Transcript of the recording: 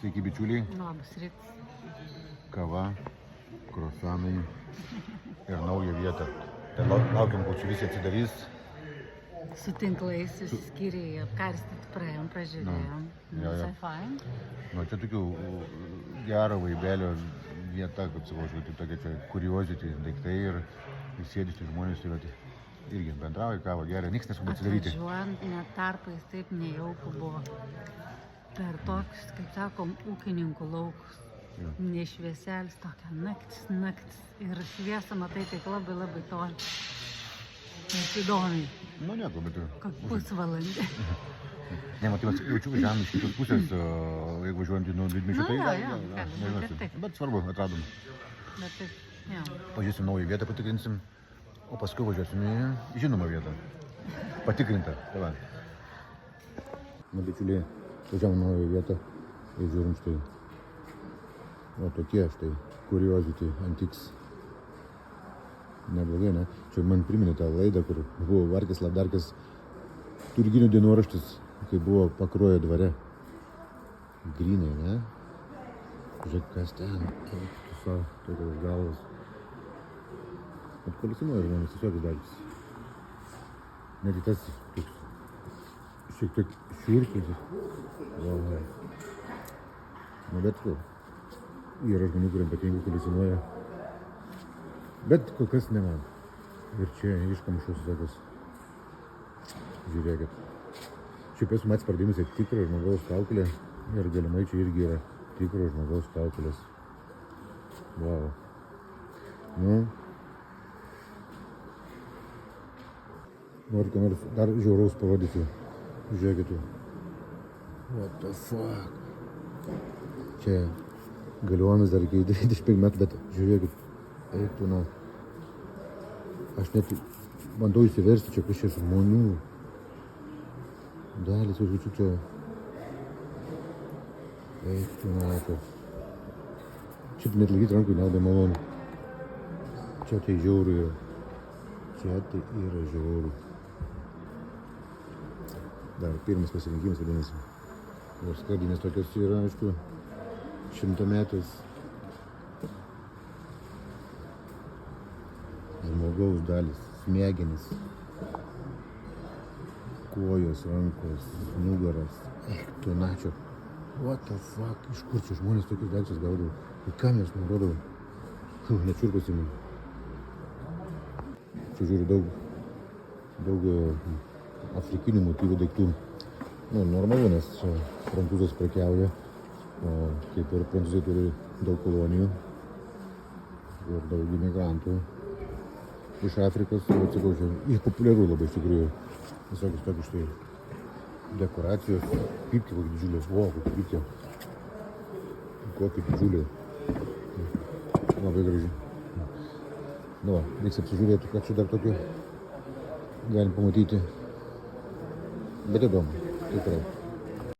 Sveiki bičiuliai, Labas rytas. kava, kruasanai ir nauja vieta. Tai laukiam, kol čia visi atsidarys. Su tinklais išskyrėjai, apkarstyti praėjom, pražiūrėjom. Jo. Visai fain. Nu, čia tokių gero vaibelio vieta, kad savo žodžiu, tokia čia kuriozity daiktai ir sėdi čia žmonės ir irgi bendrauja, kavą geria, niks neskuba atsidaryti. Atvažiuojant net tarpais taip nejauku buvo. Per toks, kaip sakom, ūkininkų laukus. Jo. Nešvieselis, tokia naktis. Ir šviesą matai tik labai toli. Taip įdomiai. Nu, nieko, bet... Kokį pusvalandį. Ne, matai, jaučiu važiavim iš kitos pusės, jeigu važiuojant į Didmiesčio, tai... Jo, gali būti ir taip. Bet svarbu, atradom. Bet taip, jo. Pažiūrėsim naują vietą, patikrinsim, o paskui važiuosim į žinomą vietą. Patikrintą. Tai va. Na, bičiuliai, važiavom naują vietą ir žiūrim štai. O tokie štai, Curiosity Antiques. Neblogai, ne? Čia man priminė tą laidą, kur buvo Varkis Labdarkas Turginių dienoraštis, kai buvo Pakruojo dvare. Grynai, ne? Žiūrėk, kas ten, tu savo, tokios galvos. Atkolekcionuoja žmonės visokius daiktus. Net į tas toks šiek tiek šiurpintis. Nu, bet yra žmonių, kuriem patinka kolekcionuoja. Bet kol kas ne man. Ir čia iškamšos tokios. Žiūrėkit. Šiaip esu matęs pardavimuose tikro žmogaus kaukolė. Ir galimai čia irgi yra tikro žmogaus kaukolės. Wow. Nu. Noriu ką nors dar žiauraus parodyti. Žiūrėkit. What the fuck. Čia galiomis dar iki 25 metų, bet žiūrėkit. Eitų, na. Aš net bandau įsiversti čia kažkiek žmonių. Dalis, aš čia. Eitų, na, čia. Šiaip net laikyti rankui nelabai malonu. Čia tai žiauru yra. Čia tai yra žiauru. Dar pirmas pasirinkimas vadinasi. Ir skardinės tokios yra, aišku, 100-metės. Žmogaus dalis, smegenys, kojos, rankos, nugaras, tu načio. What the fuck, iš kur čia žmonės tokius daiktus gaudavo? Ir kam jas naudodavo? Nečiurpas į mane. Čia žiūriu daug afrikinių motyvų daiktų. Nu, normalu, nes čia prancūzas prekiauja, o kaip ir prancūzai turi daug kolonijų ir daug imigrantų. Iš Afrikos, atsakau, čia populiaru labai iš tikrųjų. Visokius tokius štai dekoracijos. Pypkė kokia didžiulė. O, kokia pypkė. Kokia didžiulė. Labai graži. Nu va, reiks apsižiūrėti, ką čia dar tokio galim pamatyti. Bet įdomu, tikrai.